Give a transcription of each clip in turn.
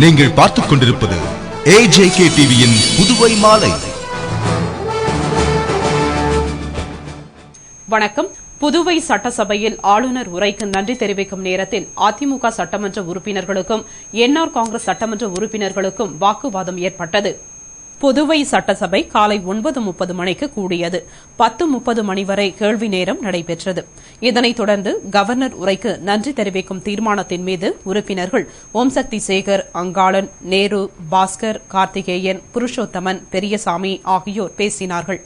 நீங்கள் பார்த்துக் கொண்டிருப்பது AJK டிவியின் புதுவை மாலை. வணக்கம். புதுவை சட்டசபையில் ஆளுநர் உரைக்கு நன்றி தெரிவிக்கும் நேரத்தில் அதிமுக சட்டமன்ற உறுப்பினர்களுக்கும் என்ஆர் காங்கிரஸ் சட்டமன்ற உறுப்பினர்களுக்கும் வாக்குவாதம் ஏற்பட்டது. புதுவை சட்டசபை காலை 9:30 மணிக்கு கூடியது. 10:30 மணி வரை கேள்வி நேரம் நடைபெற்றது. இதனைத் தொடர்ந்து கவர்னர் உரைக்கு நன்றி தெரிவிக்கும் தீர்மானத்தின் மீது உறுப்பினர்கள் ஓம்சக்தி சேகர், அங்காளன், நேரு, பாஸ்கர், கார்த்திகேயன், புருஷோத்தமன், பெரியசாமி ஆகியோர் பேசினார்கள்.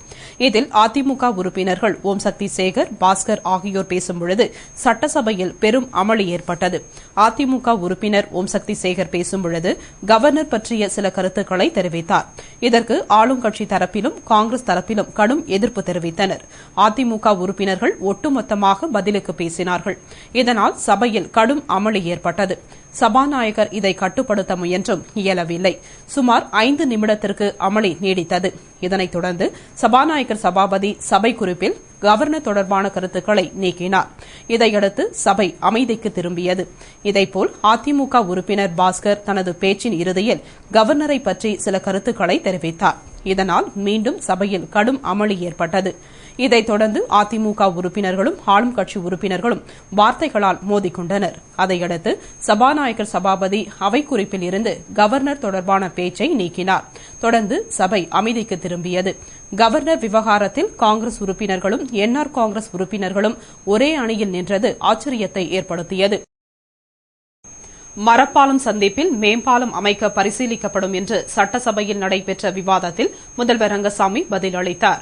இதில் அதிமுக உறுப்பினர்கள் ஓம்சக்தி சேகர், பாஸ்கர் ஆகியோர் பேசும்பொழுது சட்டசபையில் பெரும் அமளி ஏற்பட்டது. அதிமுக உறுப்பினர் ஓம்சக்தி சேகர் பேசும்பொழுது கவர்னர் பற்றிய சில கருத்துக்களை தெரிவித்தார். இதற்கு ஆளும் கட்சி தரப்பிலும் காங்கிரஸ் தரப்பிலும் கடும் எதிர்ப்பு தெரிவித்தனர். அதிமுக உறுப்பினர்கள் ஒட்டுமொத்தமாக பதிலுக்கு பேசினார்கள். இதனால் சபையில் கடும் அமளி ஏற்பட்டது. சபாநாயகர் இதை கட்டுப்படுத்த முயன்றும் இயலவில்லை. சுமார் 5 நிமிடத்திற்கு அமளி நீடித்தது. இதனைத் தொடர்ந்து சபாநாயகர் சபாபதி சபை குறிப்பில் கவர்னர் தொடர்பான கருத்துக்களை நீக்கினார். இதையடுத்து சபை அமைதிக்கு திரும்பியது. இதேபோல் அதிமுக உறுப்பினர் பாஸ்கர் தனது பேச்சின் இறுதியில் கவர்னரை பற்றி சில கருத்துக்களை தெரிவித்தார். இதனால் மீண்டும் சபையில் கடும் அமளி ஏற்பட்டது. இதைத் தொடர்ந்து அதிமுக உறுப்பினர்களும் ஆளும் கட்சி உறுப்பினர்களும் வார்த்தைகளால் மோதிக்கொண்டனர். அதையடுத்து சபாநாயகர் சபாபதி அவை குறிப்பில் இருந்து கவர்னர் தொடர்பான பேச்சை நீக்கினார். தொடர்ந்து சபை அமைதிக்கு திரும்பியது. கவர்னர் விவகாரத்தில் காங்கிரஸ் உறுப்பினர்களும் என்ஆர் காங்கிரஸ் உறுப்பினர்களும் ஒரே அணியில் நின்றது ஆச்சரியத்தை ஏற்படுத்தியது. மரப்பாலம் சந்திப்பில் மேம்பாலம் அமைக்க பரிசீலிக்கப்படும் என்று சட்டசபையில் நடைபெற்ற விவாதத்தில் முதல்வர் ரங்கசாமி பதிலளித்தார்.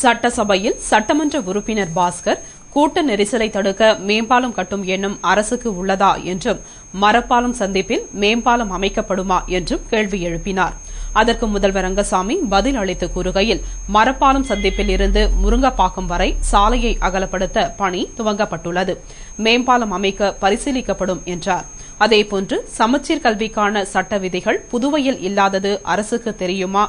சட்டசபையில் சட்டமன்ற உறுப்பினர் பாஸ்கர் கூட்ட நெரிசலை தடுக்க மேம்பாலம் கட்டும் எண்ணம் அரசுக்கு உள்ளதா என்றும் மரப்பாலம் சந்திப்பில் மேம்பாலம் அமைக்கப்படுமா என்றும் கேள்வி எழுப்பினார். அதற்கு முதல்வர் ரங்கசாமி பதில் அளித்து கூறுகையில் மரப்பாலம் சந்திப்பில் இருந்து முருங்கப்பாக்கம் வரை சாலையை அகலப்படுத்த பணி துவங்கப்பட்டுள்ளது. மேம்பாலம் அமைக்க பரிசீலிக்கப்படும் என்றார். அதேபோன்று சமச்சீர் கல்விக்கான சட்ட விதிகள் புதுவையில் இல்லாதது அரசுக்கு தெரியுமா?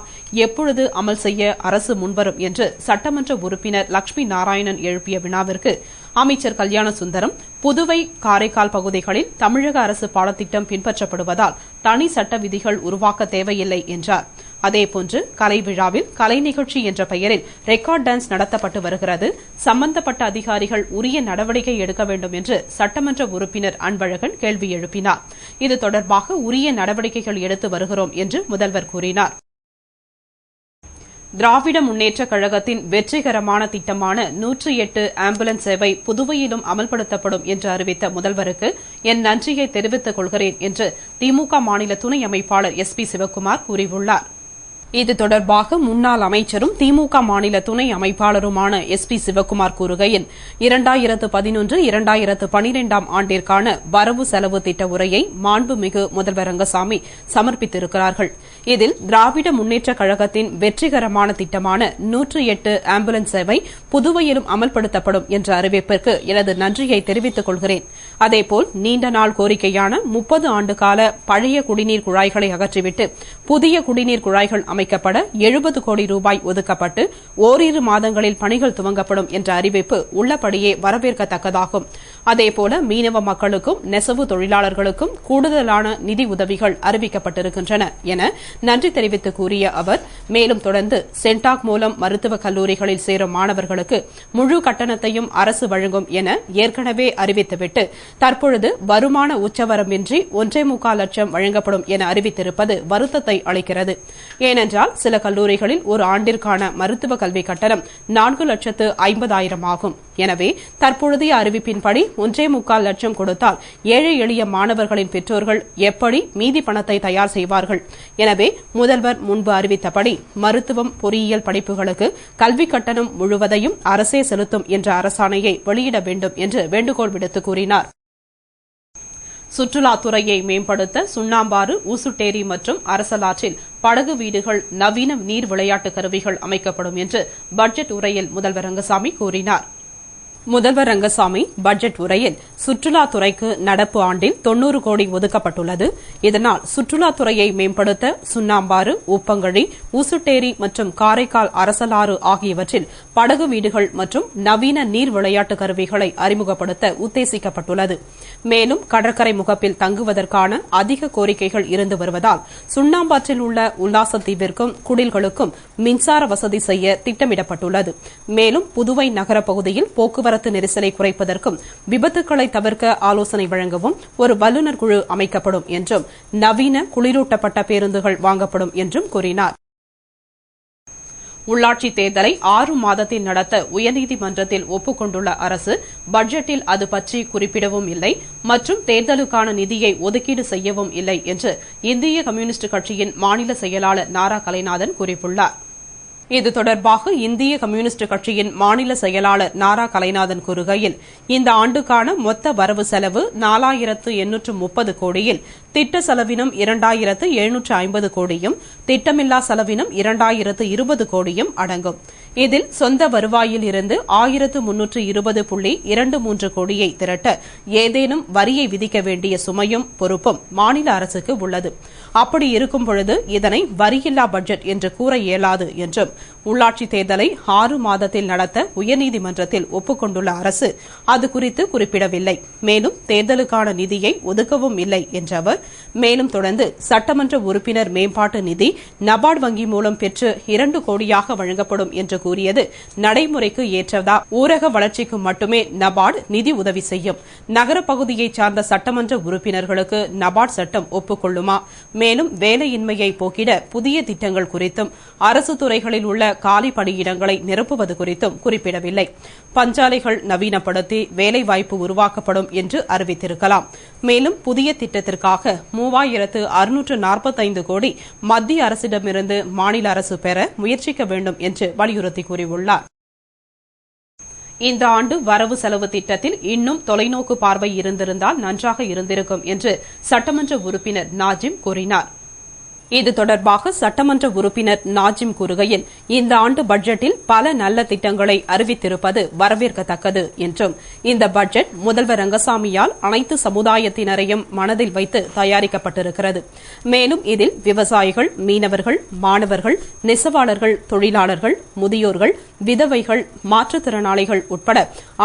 எப்பொழுது அமல் செய்ய அரசு முன்வரும் என்று சட்டமன்ற உறுப்பினர் லட்சுமி நாராயணன் எழுப்பிய வினாவிற்கு அமைச்சர் கல்யாண சுந்தரம், புதுவை, காரைக்கால் பகுதிகளில் தமிழக அரசு பாடத்திட்டம் பின்பற்றப்படுவதால் தனி சட்ட விதிகள் உருவாக்க தேவையில்லை என்றார். அதேபோன்று கலை விழாவில் கலை நிகழ்ச்சி என்ற பெயரில் ரெக்கார்ட் டான்ஸ் நடத்தப்பட்டு வருகிறது. சம்பந்தப்பட்ட அதிகாரிகள் உரிய நடவடிக்கை எடுக்க வேண்டும் என்று சட்டமன்ற உறுப்பினர் அன்பழகன் கேள்வி எழுப்பினார். இது தொடர்பாக உரிய நடவடிக்கைகள் எடுத்து வருகிறோம் என்று முதல்வர் கூறினார். திராவிட முன்னேற்றக் கழகத்தின் வெற்றிகரமான திட்டமான 108 ஆம்புலன்ஸ் சேவை புதுவையிலும் அமல்படுத்தப்படும் என்று அறிவித்த முதல்வருக்கு என் நன்றியை தெரிவித்துக் கொள்கிறேன் என்று திமுக மாநில துணை அமைப்பாளர் SP சிவக்குமார் கூறியுள்ளார். இது தொடர்பாக முன்னாள் அமைச்சரும் திமுக மாநில துணை அமைப்பாளருமான SP சிவக்குமார் கூறுகையில் 2011-2012 ஆண்டிற்கான வரவு செலவு திட்ட உரையை மாண்புமிகு முதல்வர் ரங்கசாமி சமர்ப்பித்திருக்கிறார்கள். இதில் திராவிட முன்னேற்றக் கழகத்தின் வெற்றிகரமான திட்டமான 108 ஆம்புலன்ஸ் சேவை புதுவையிலும் அமல்படுத்தப்படும் என்ற அறிவிப்பிற்கு எனது நன்றியை தெரிவித்துக் கொள்கிறேன். அதேபோல் நீண்ட நாள் கோரிக்கையான 30 ஆண்டுகால பழைய குடிநீர் குழாய்களை அகற்றிவிட்டு புதிய குடிநீர் குழாய்கள் அமைக்கப்பட 70 கோடி ரூபாய் ஒதுக்கப்பட்டு ஓரிரு மாதங்களில் பணிகள் துவங்கப்படும் என்ற அறிவிப்பு உள்ளபடியே வரவேற்கத்தக்கதாகும். அதேபோல மீனவ மக்களுக்கும் நெசவு தொழிலாளர்களுக்கும் கூடுதலான நிதி உதவிகள் அறிவிக்கப்பட்டிருக்கின்றன என நன்றி தெரிவித்து கூறிய அவர் மேலும் தொடர்ந்து சென்டாக் மூலம் மருத்துவக் கல்லூரிகளில் சேரும் மாணவர்களுக்கு முழு கட்டணத்தையும் அரசு வழங்கும் என ஏற்கனவே அறிவித்துவிட்டு தற்பொழுது வருமான உச்சவரம்பின்றி 1.25 லட்சம் வழங்கப்படும் என அறிவித்திருப்பது வருத்தத்தை அளிக்கிறது. ஏனென்றால் சில கல்லூரிகளில் ஒரு ஆண்டிற்கான மருத்துவ கல்வி கட்டணம் 4,50,000 ஆகும். எனவே தற்பொழுதைய அறிவிப்பின்படி 1.25 லட்சம் கொடுத்தால் ஏழை எளிய மாணவர்களின் பெற்றோர்கள் எப்படி மீதி பணத்தை தயார் செய்வார்கள்? எனவே முதல்வர் முன்பு அறிவித்தபடி மருத்துவம், பொறியியல் படிப்புகளுக்கு கல்வி கட்டணம் முழுவதையும் அரசே செலுத்தும் என்ற அரசாணையை வெளியிட வேண்டும் என்று வேண்டுகோள் விடுத்து கூறினார். சுற்றுலாத்துறையை மேம்படுத்த சுண்ணாம்பாறு, ஊசுட்டேரி மற்றும் அரசலாற்றில் படகு வீடுகள், நவீன நீர் விளையாட்டு கருவிகள் அமைக்கப்படும் என்று பட்ஜெட் உரையில் முதல்வர் ரங்கசாமி கூறினார். முதல்வர் ரங்கசாமி பட்ஜெட் உரையில் சுற்றுலாத்துறைக்கு நடப்பு ஆண்டில் 90 கோடி ஒதுக்கப்பட்டுள்ளது. இதனால் சுற்றுலாத்துறையை மேம்படுத்த சுண்ணாம்பாறு, உப்பங்கழி, ஊசுட்டேரி மற்றும் காரைக்கால் அரசலாறு ஆகியவற்றில் படகு வீடுகள் மற்றும் நவீன நீர் விளையாட்டு கருவிகளை அறிமுகப்படுத்த உத்தேசிக்கப்பட்டுள்ளது. மேலும் கடற்கரை முகப்பில் தங்குவதற்கான அதிக கோரிக்கைகள் இருந்து வருவதால் சுண்ணாம்பாற்றில் உள்ள உல்லாச தீவிற்கும் குடில்களுக்கும் மின்சார வசதி செய்ய திட்டமிடப்பட்டுள்ளது. மேலும் புதுவை நகர பகுதியில் போக்குவரத்து நெரிசலை குறைப்பதற்கும் விபத்துக்களை தவிர்க்க ஆலோசனை வழங்கவும் ஒரு வல்லுநர் குழு அமைக்கப்படும் என்றும் நவீன குளிரூட்டப்பட்ட பேருந்துகள் வாங்கப்படும் என்றும் கூறினார். உள்ளாட்சித் தேர்தலை 6 மாதத்தில் நடத்த உயர்நீதிமன்றத்தில் ஒப்புக் கொண்டுள்ள அரசு பட்ஜெட்டில் அது பற்றி குறிப்பிடவும் இல்லை மற்றும் தேர்தலுக்கான நிதியை ஒதுக்கீடு செய்யவும் இல்லை என்று இந்திய கம்யூனிஸ்ட் கட்சியின் மாநில செயலாளர் நாரா கலைநாதன் கூறியுள்ளார். இது தொடர்பாக இந்திய கம்யூனிஸ்ட் கட்சியின் மாநில செயலாளர் நாரா கலைநாதன் கூறுகையில், இந்த ஆண்டுக்கான மொத்த வரவு செலவு 4830 கோடியில் திட்ட செலவினம் 2750 கோடியும் திட்டமில்லா செலவினம் 2020 கோடியும் அடங்கும். இதில் சொந்த வருவாயில் இருந்து 1320.23 கோடியை திரட்ட ஏதேனும் வரியை விதிக்க வேண்டிய சுமையும் பொறுப்பும் மாநில அரசுக்கு உள்ளது. அப்படி இருக்கும் பொழுது இதனை வரியில்லா பட்ஜெட் என்று கூற இயலாது என்றும் உள்ளாட்சித் தேர்தலை 6 மாதத்தில் நடத்த உயர்நீதிமன்றத்தில் ஒப்புக் கொண்டுள்ள அரசு அது குறித்து குறிப்பிடவில்லை. மேலும் தேர்தலுக்கான நிதியை ஒதுக்கவும் இல்லை என்ற அவர் மேலும் தொடர்ந்து சட்டமன்ற உறுப்பினர் மேம்பாட்டு நிதி நபார்டு வங்கி மூலம் பெற்று 2 கோடியாக வழங்கப்படும் என்று கூறியது நடைமுறைக்கு ஏற்றதா? ஊரக வளர்ச்சிக்கு மட்டுமே நபார்டு நிதி உதவி செய்யும். நகர பகுதியைச் சார்ந்த சட்டமன்ற உறுப்பினர்களுக்கு நபார்டு சட்டம் ஒப்புக்கொள்ளுமா? மேலும் வேலையின்மையை போக்கிட புதிய திட்டங்கள் குறித்தும் அரசு துறைகளில் உள்ள காலி பணியிடங்களை நிரப்புவது குறித்தும் குறிப்பிடவில்லை. பஞ்சாலைகள் நவீனப்படுத்தி வேலைவாய்ப்பு உருவாக்கப்படும் என்று அறிவித்திருக்கலாம். மேலும் புதிய திட்டத்திற்காக 3645 கோடி மத்திய அரசிடமிருந்து மாநில அரசு பெற முயற்சிக்க வேண்டும் என்று வலியுறுத்தி கூறியுள்ளார். இந்த ஆண்டு வரவு செலவு திட்டத்தில் இன்னும் தொலைநோக்கு பார்வை இருந்திருந்தால் நன்றாக இருந்திருக்கும் என்று சட்டமன்ற உறுப்பினர் நாஜிம் கூறினார். இது தொடர்பாக சட்டமன்ற உறுப்பினர் நாஜிம் கூறுகையில், இந்த ஆண்டு பட்ஜெட்டில் பல நல்ல திட்டங்களை அறிவித்திருப்பது வரவேற்கத்தக்கது என்றும் இந்த பட்ஜெட் முதல்வர் ரங்கசாமியால் அனைத்து சமுதாயத்தினரையும் மனதில் வைத்து தயாரிக்கப்பட்டிருக்கிறது. மேலும் இதில் விவசாயிகள், மீனவர்கள், மாணவர்கள், நெசவாளர்கள், தொழிலாளர்கள், முதியோர்கள், விதவைகள், மாற்றுத்திறனாளிகள் உட்பட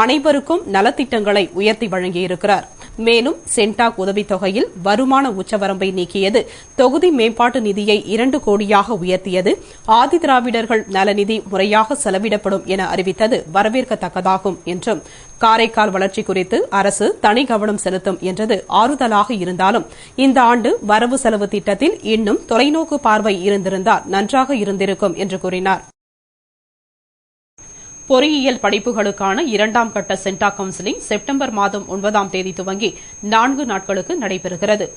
அனைவருக்கும் நலத்திட்டங்களை உயர்த்தி வழங்கியிருக்கிறார். மேலும் சென்டாக் உதவித்தொகையில் வருமான உச்சவரம்பை நீக்கியது, தொகுதி மேம்பாட்டு நிதியை 2 கோடியாக உயர்த்தியது, ஆதிதிராவிடர்கள் நலநிதி முறையாக செலவிடப்படும் என அறிவித்தது வரவேற்கத்தக்கதாகும் என்றும் காரைக்கால் வளர்ச்சி குறித்து அரசு தனி கவனம் செலுத்தும் என்றது ஆறுதலாக இருந்தாலும் இந்த ஆண்டு வரவு செலவு திட்டத்தில் இன்னும் தொலைநோக்கு பார்வை இருந்திருந்தால் நன்றாக இருந்திருக்கும் என்று கூறினார். பொறியியல் படிப்புகளுக்கான 2ஆம் கட்ட சென்டாக் கவுன்சிலிங் செப்டம்பர் மாதம் 9ஆம் தேதி துவங்கி 4 நாட்களுக்கு நடைபெறுகிறது.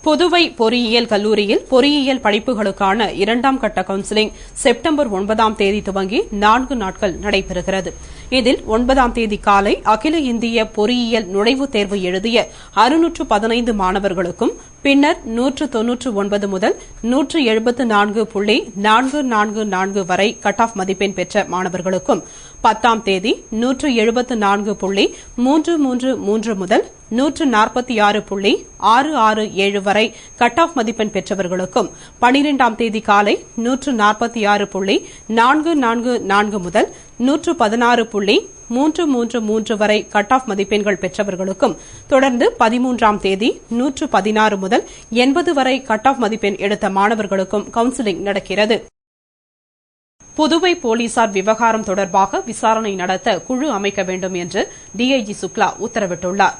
புதுவை பொறியியல் கல்லூரியில் பொறியியல் படிப்புகளுக்கான 2ஆம் கட்ட கவுன்சிலிங் செப்டம்பர் 9ஆம் தேதி துவங்கி 4 நாட்கள் நடைபெறுகிறது. இதில் 9ஆம் தேதி காலை அகில இந்திய பொறியியல் நுழைவுத் தேர்வு எழுதிய 615 மாணவர்களுக்கும் பின்னர் 199 முதல் 174.444 வரை கட் ஆஃப் மதிப்பெண் பெற்ற மாணவர்களுக்கும் 10ஆம் தேதி 174.333 முதல் 146.667 வரை கட் ஆஃப் மதிப்பெண் பெற்றவர்களுக்கும் 12ஆம் தேதி காலை 146.444 முதல் 116.333 வரை கட் ஆஃப் மதிப்பெண்கள் பெற்றவர்களுக்கும் தொடர்ந்து 13ஆம் தேதி 116 முதல் 80 வரை கட் ஆஃப் மதிப்பெண் எடுத்த மாணவர்களுக்கும் கவுன்சிலிங் நடக்கிறது. புதுவை போலீசார் விவகாரம் தொடர்பாக விசாரணை நடத்த குழு அமைக்க வேண்டும் என்று டிஐஜி சுக்லா உத்தரவிட்டுள்ளார்.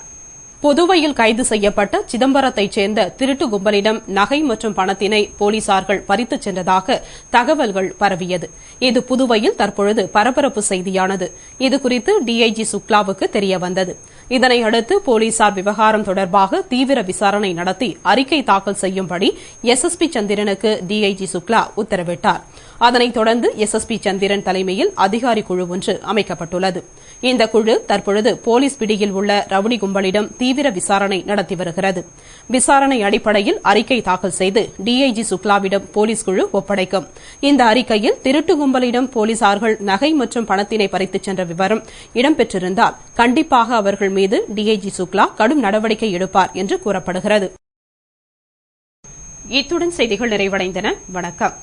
புதுவையில் கைது செய்யப்பட்ட சிதம்பரத்தைச் சேர்ந்த திருட்டு கும்பலிடம் நகை மற்றும் பணத்தினை போலீசார்கள் பறித்துச் சென்றதாக தகவல்கள் பரவியது. இது புதுவையில் தற்பொழுது பரபரப்பு செய்தியானது. இதுகுறித்து டிஐஜி சுக்லாவுக்கு தெரியவந்தது. இதனையடுத்து போலீசார் விவகாரம் தொடர்பாக தீவிர விசாரணை நடத்தி அறிக்கை தாக்கல் செய்யும்படி எஸ்எஸ்பி சந்திரனுக்கு டிஐஜி சுக்லா உத்தரவிட்டார். அதனைத் தொடர்ந்து எஸ்எஸ்பி சந்திரன் தலைமையில் அதிகாரி குழு ஒன்று அமைக்கப்பட்டுள்ளது. இந்த குழு தற்பொழுது போலீஸ் பிடியில் உள்ள ரவுடி கும்பலிடம் தீவிர விசாரணை நடத்தி வருகிறது. விசாரணை அடிப்படையில் அறிக்கை தாக்கல் செய்து டிஐஜி சுக்லாவிடம் போலீஸ் குழு ஒப்படைக்கும். இந்த அறிக்கையில் திருட்டு கும்பலிடம் போலீசார்கள் நகை மற்றும் பணத்தினை பறித்துச் சென்ற விவரம் இடம்பெற்றிருந்தால் கண்டிப்பாக அவர்கள் மீது டிஐஜி சுக்லா கடும் நடவடிக்கை எடுப்பார் என்று கூறப்படுகிறது. இத்துடன் செய்திகள் நிறைவடைந்தன. வணக்கம்.